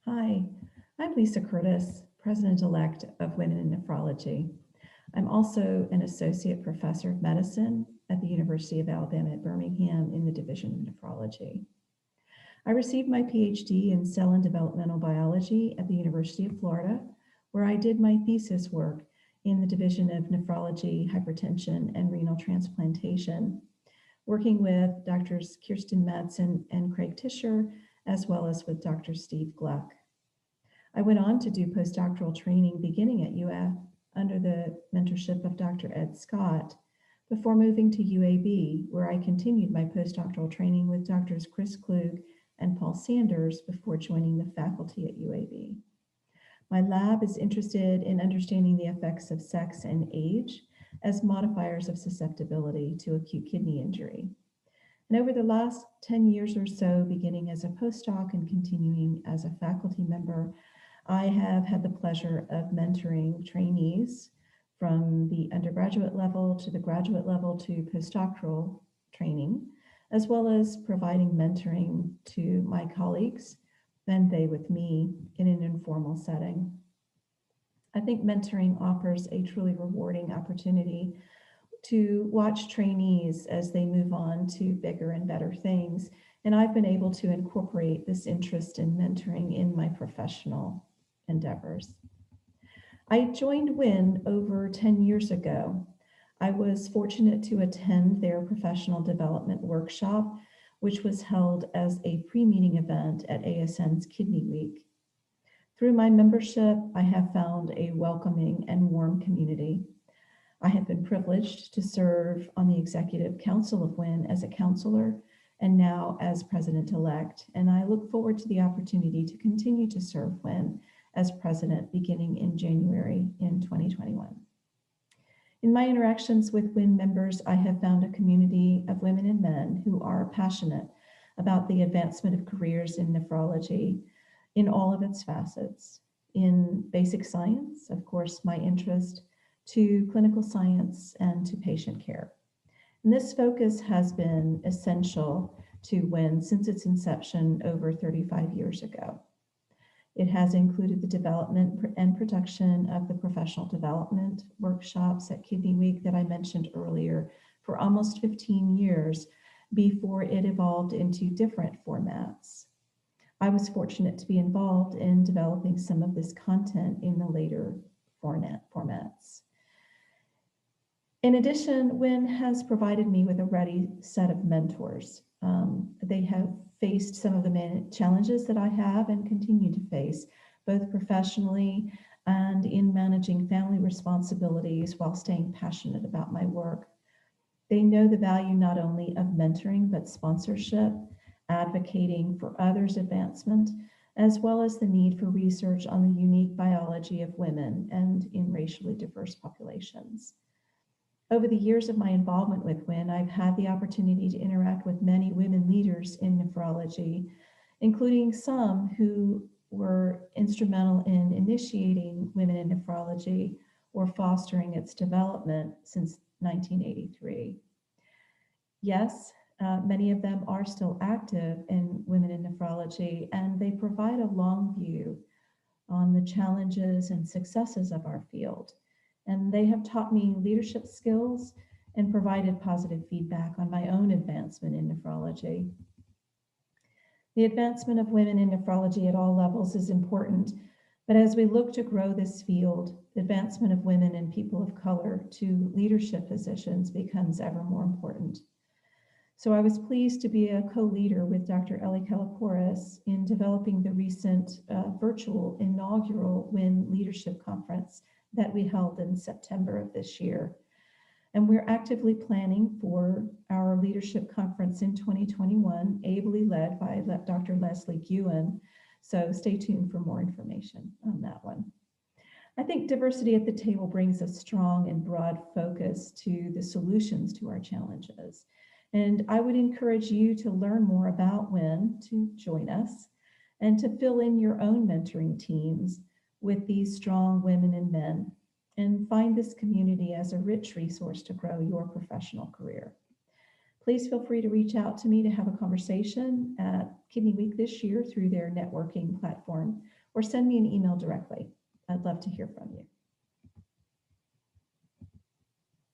Hi, I'm Lisa Curtis, President-elect of Women in Nephrology. I'm also an Associate Professor of Medicine at the University of Alabama at Birmingham in the Division of Nephrology. I received my PhD in Cell and Developmental Biology at the University of Florida, where I did my thesis work in the Division of Nephrology, Hypertension, and Renal Transplantation, working with Drs. Kirsten Madsen and Craig Tischer, as well as with Dr. Steve Gluck. I went on to do postdoctoral training beginning at UF under the mentorship of Dr. Ed Scott before moving to UAB, where I continued my postdoctoral training with Drs. Chris Klug and Paul Sanders before joining the faculty at UAB. My lab is interested in understanding the effects of sex and age as modifiers of susceptibility to acute kidney injury. And over the last 10 years or so, beginning as a postdoc and continuing as a faculty member, I have had the pleasure of mentoring trainees from the undergraduate level to the graduate level to postdoctoral training, as well as providing mentoring to my colleagues and they with me in an informal setting. I think mentoring offers a truly rewarding opportunity to watch trainees as they move on to bigger and better things. And I've been able to incorporate this interest in mentoring in my professional endeavors. I joined WIN over 10 years ago. I was fortunate to attend their professional development workshop, which was held as a pre-meeting event at ASN's Kidney Week. Through my membership, I have found a welcoming and warm community. I have been privileged to serve on the Executive Council of WIN as a counselor and now as president-elect, and I look forward to the opportunity to continue to serve WIN as president beginning in January in 2021. In my interactions with WIN members, I have found a community of women and men who are passionate about the advancement of careers in nephrology in all of its facets. In basic science, of course, my interest, to clinical science and to patient care. And this focus has been essential to WIN since its inception over 35 years ago. It has included the development and production of the professional development workshops at Kidney Week that I mentioned earlier for almost 15 years before it evolved into different formats. I was fortunate to be involved in developing some of this content in the later formats. In addition, WIN has provided me with a ready set of mentors. They have faced some of the challenges that I have and continue to face, both professionally and in managing family responsibilities while staying passionate about my work. They know the value not only of mentoring, but sponsorship, advocating for others' advancement, as well as the need for research on the unique biology of women and in racially diverse populations. Over the years of my involvement with WIN, I've had the opportunity to interact with many women leaders in nephrology, including some who were instrumental in initiating women in nephrology or fostering its development since 1983. Yes, many of them are still active in women in nephrology, and they provide a long view on the challenges and successes of our field. And they have taught me leadership skills and provided positive feedback on my own advancement in nephrology. The advancement of women in nephrology at all levels is important, but as we look to grow this field, the advancement of women and people of color to leadership positions becomes ever more important. So I was pleased to be a co-leader with Dr. Ellie Kalaporis in developing the recent virtual inaugural WIN Leadership Conference that we held in September of this year. And we're actively planning for our leadership conference in 2021, ably led by Dr. Leslie Guin. So stay tuned for more information on that one. I think diversity at the table brings a strong and broad focus to the solutions to our challenges. And I would encourage you to learn more about WIN, to join us, and to fill in your own mentoring teams with these strong women and men, and find this community as a rich resource to grow your professional career. Please feel free to reach out to me to have a conversation at Kidney Week this year through their networking platform, or send me an email directly. I'd love to hear from you.